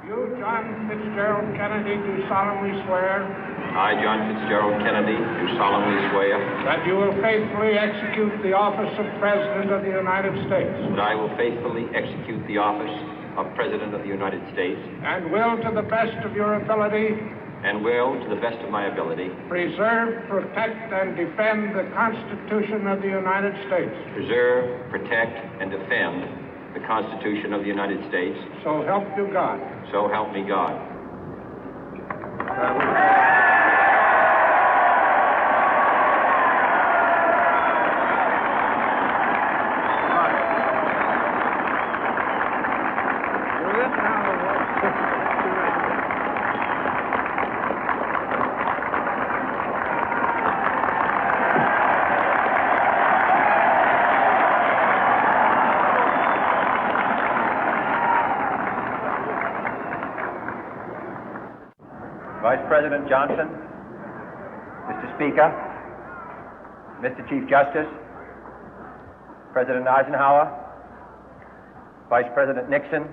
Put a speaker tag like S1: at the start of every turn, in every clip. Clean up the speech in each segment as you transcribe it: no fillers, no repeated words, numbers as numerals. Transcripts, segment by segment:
S1: You, John Fitzgerald Kennedy, do solemnly swear
S2: I, John Fitzgerald Kennedy, do solemnly swear
S1: that you will faithfully execute the office of President of the United States
S2: that I will faithfully execute the office of President of the United States
S1: and will, to the best of your ability,
S2: and will, to the best of my ability,
S1: preserve, protect, and defend the Constitution of the United States.
S2: preserve, protect, and defend the Constitution of the United States.
S1: So help you God.
S2: So help me God.
S3: Vice President Johnson, Mr. Speaker, Mr. Chief Justice, President Eisenhower, Vice President Nixon,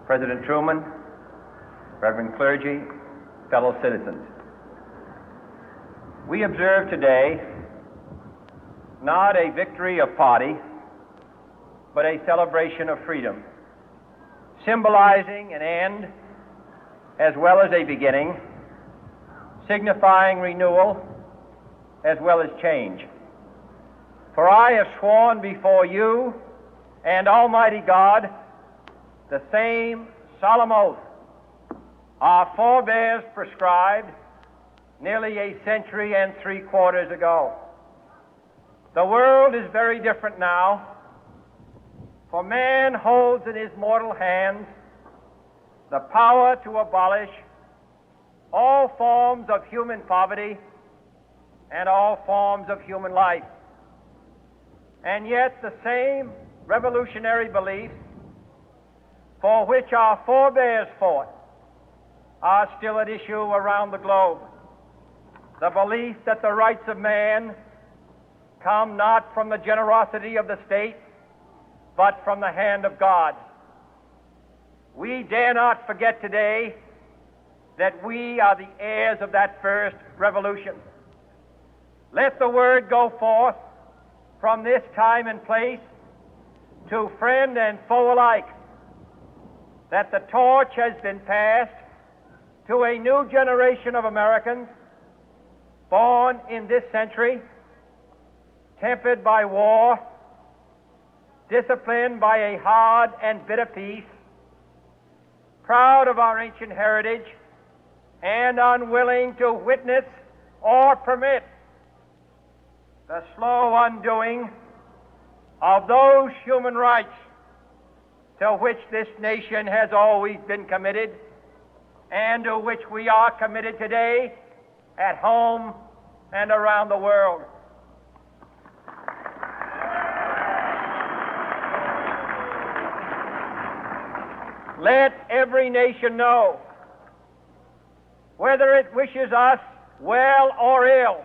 S3: President Truman, Reverend clergy, fellow citizens. We observe today not a victory of party, but a celebration of freedom, symbolizing an end as well as a beginning, signifying renewal as well as change. For I have sworn before you and Almighty God the same solemn oath our forebears prescribed nearly a century and 3/4 ago. The world is very different now, for man holds in his mortal hands the power to abolish all forms of human poverty and all forms of human life. And yet the same revolutionary beliefs for which our forebears fought are still at issue around the globe. The belief that the rights of man come not from the generosity of the state, but from the hand of God. We dare not forget today that we are the heirs of that first revolution. Let the word go forth from this time and place to friend and foe alike that the torch has been passed to a new generation of Americans born in this century, tempered by war, disciplined by a hard and bitter peace, proud of our ancient heritage, and unwilling to witness or permit the slow undoing of those human rights to which this nation has always been committed and to which we are committed today at home and around the world. Let every nation know, whether it wishes us well or ill,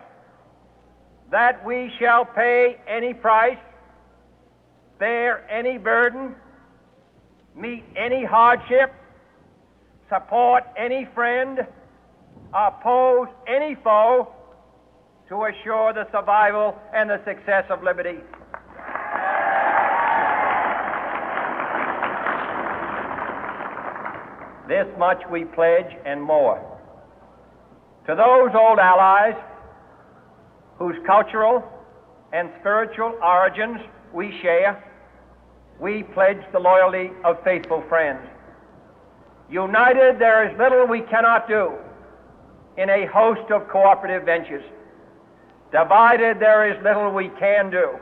S3: that we shall pay any price, bear any burden, meet any hardship, support any friend, oppose any foe to assure the survival and the success of liberty. This much we pledge and more. To those old allies whose cultural and spiritual origins we share, we pledge the loyalty of faithful friends. United, there is little we cannot do in a host of cooperative ventures. Divided, there is little we can do,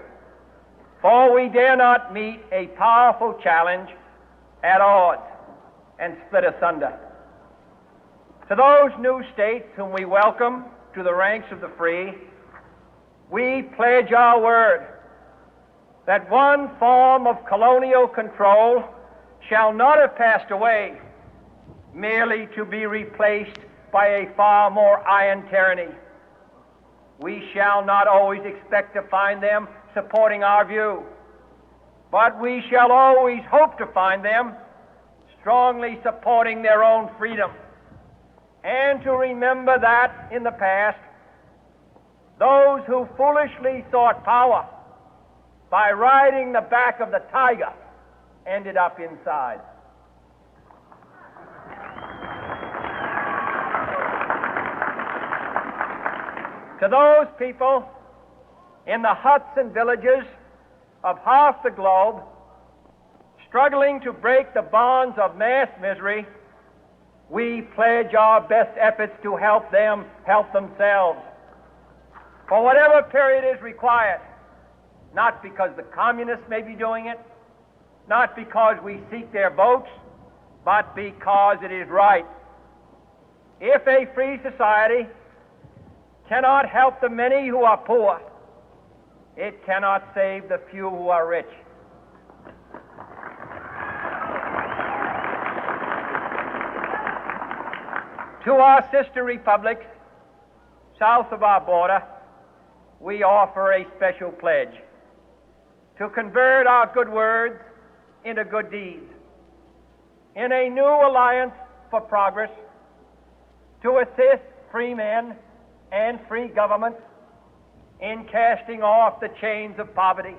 S3: for we dare not meet a powerful challenge at odds and split asunder. To those new states whom we welcome to the ranks of the free, we pledge our word that one form of colonial control shall not have passed away, merely to be replaced by a far more iron tyranny. We shall not always expect to find them supporting our view, but we shall always hope to find them strongly supporting their own freedom, and to remember that in the past, those who foolishly sought power by riding the back of the tiger ended up inside. To those people in the huts and villages of half the globe struggling to break the bonds of mass misery, we pledge our best efforts to help them help themselves for whatever period is required, not because the communists may be doing it, not because we seek their votes, but because it is right. If a free society cannot help the many who are poor, it cannot save the few who are rich. To our sister republics south of our border, we offer a special pledge to convert our good words into good deeds, in a new alliance for progress, to assist free men and free governments in casting off the chains of poverty.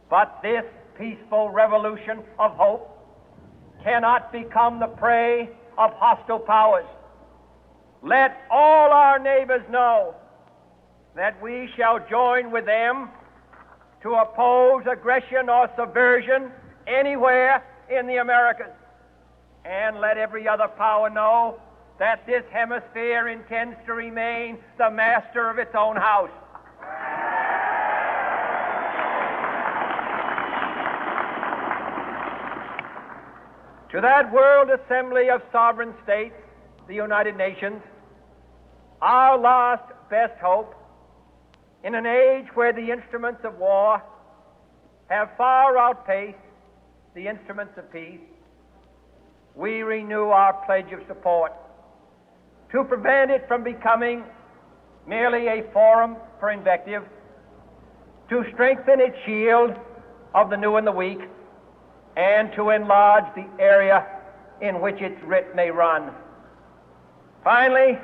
S3: But this peaceful revolution of hope cannot become the prey of hostile powers. Let all our neighbors know that we shall join with them to oppose aggression or subversion anywhere in the Americas. And let every other power know that this hemisphere intends to remain the master of its own house. To that World Assembly of Sovereign States, the United Nations, our last best hope, in an age where the instruments of war have far outpaced the instruments of peace, we renew our pledge of support to prevent it from becoming merely a forum for invective, to strengthen its shield of the new and the weak, and to enlarge the area in which its writ may run. Finally,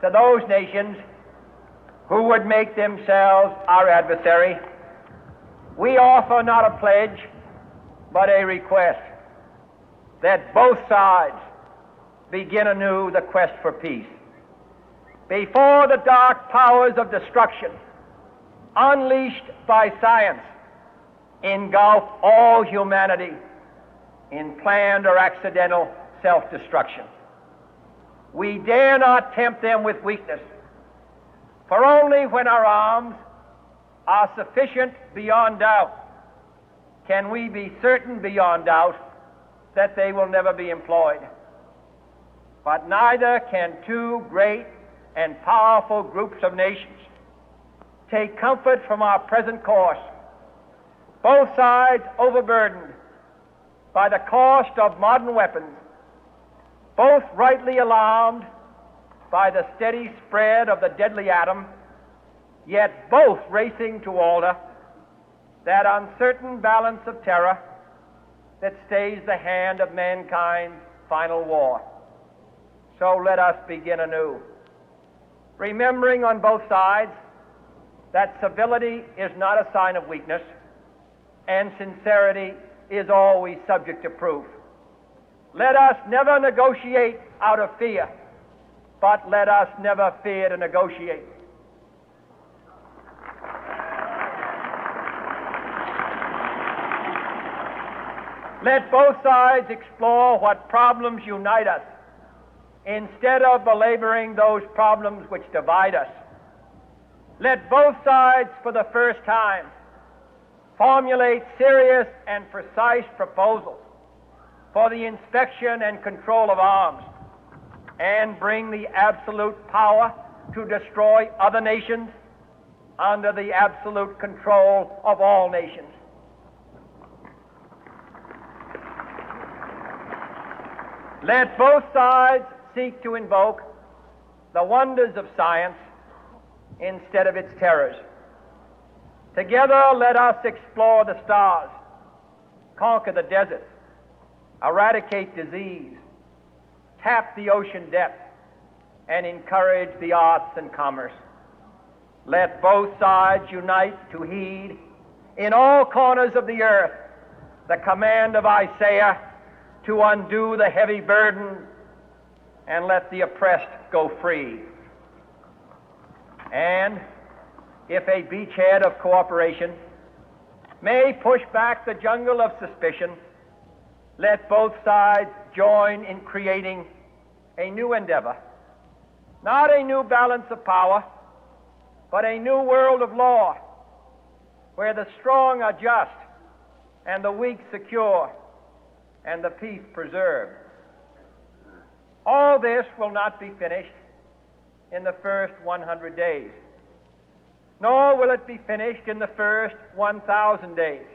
S3: to those nations who would make themselves our adversary, we offer not a pledge, but a request that both sides begin anew the quest for peace. Before the dark powers of destruction, unleashed by science, engulf all humanity in planned or accidental self-destruction, we dare not tempt them with weakness, for only when our arms are sufficient beyond doubt can we be certain beyond doubt that they will never be employed. But neither can two great and powerful groups of nations take comfort from our present course, both sides overburdened by the cost of modern weapons, both rightly alarmed by the steady spread of the deadly atom, yet both racing to alter that uncertain balance of terror that stays the hand of mankind's final war. So let us begin anew, remembering on both sides that civility is not a sign of weakness, and sincerity is always subject to proof. Let us never negotiate out of fear, but let us never fear to negotiate. Let both sides explore what problems unite us, instead of belaboring those problems which divide us. Let both sides, for the first time, formulate serious and precise proposals for the inspection and control of arms, and bring the absolute power to destroy other nations under the absolute control of all nations. Let both sides seek to invoke the wonders of science instead of its terrors. Together, let us explore the stars, conquer the deserts, eradicate disease, tap the ocean depth, and encourage the arts and commerce. Let both sides unite to heed in all corners of the earth the command of Isaiah to undo the heavy burden and let the oppressed go free. And if a beachhead of cooperation may push back the jungle of suspicion, let both sides join in creating a new endeavor, not a new balance of power, but a new world of law, where the strong are just and the weak secure and the peace preserved. All this will not be finished in the first 100 days, nor will it be finished in the first 1,000 days,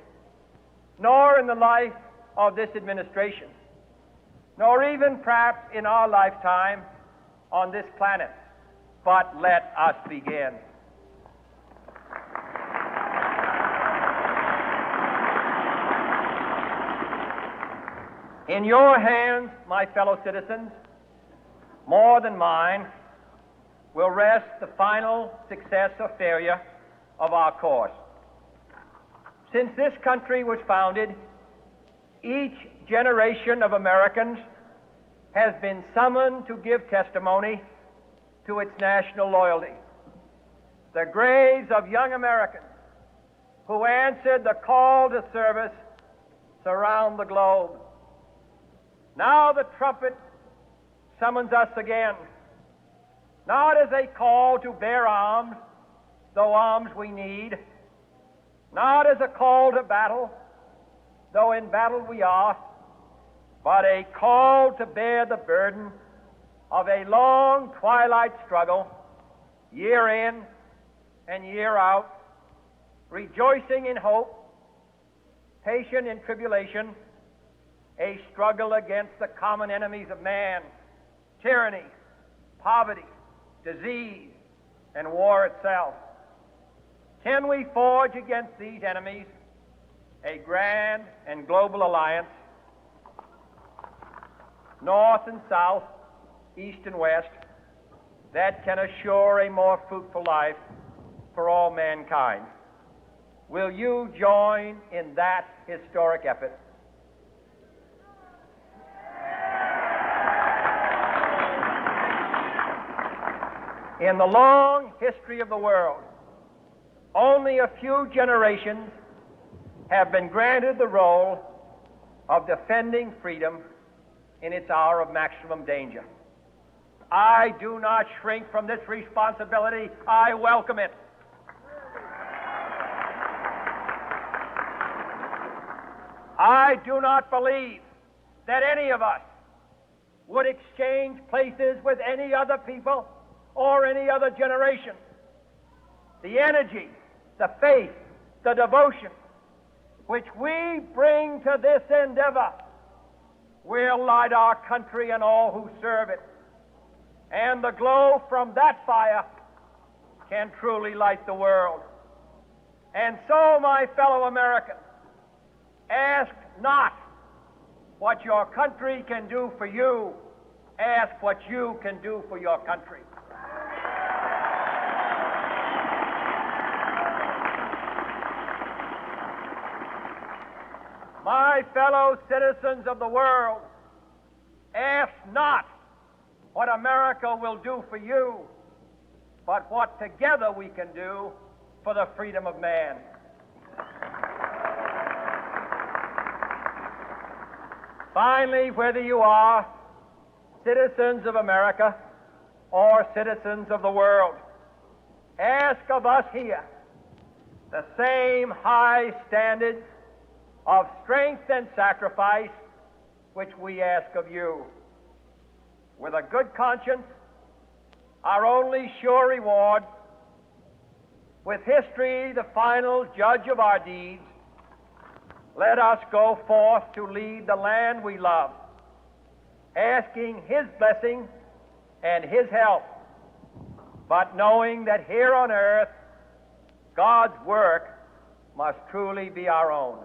S3: nor in the life of this administration, nor even perhaps in our lifetime on this planet. But let us begin. In your hands, my fellow citizens, more than mine, will rest the final success or failure of our course. Since this country was founded, each generation of Americans has been summoned to give testimony to its national loyalty. The graves of young Americans who answered the call to service surround the globe. Now the trumpet summons us again, not as a call to bear arms, though arms we need, not as a call to battle, though in battle we are, but a call to bear the burden of a long twilight struggle, year in and year out, rejoicing in hope, patient in tribulation, a struggle against the common enemies of man, tyranny, poverty, disease, and war itself. Can we forge against these enemies a grand and global alliance, north and south, east and west, that can assure a more fruitful life for all mankind? Will you join in that historic effort? In the long history of the world, only a few generations have been granted the role of defending freedom in its hour of maximum danger. I do not shrink from this responsibility. I welcome it. I do not believe that any of us would exchange places with any other people or any other generation. The energy, the faith, the devotion which we bring to this endeavor will light our country and all who serve it. And the glow from that fire can truly light the world. And so, my fellow Americans, ask not what your country can do for you. Ask what you can do for your country. My fellow citizens of the world, ask not what America will do for you, but what together we can do for the freedom of man. Finally, whether you are citizens of America or citizens of the world, ask of us here the same high standards of strength and sacrifice which we ask of you. With a good conscience, our only sure reward, with history the final judge of our deeds, let us go forth to lead the land we love, asking His blessing and His help, but knowing that here on earth God's work must truly be our own.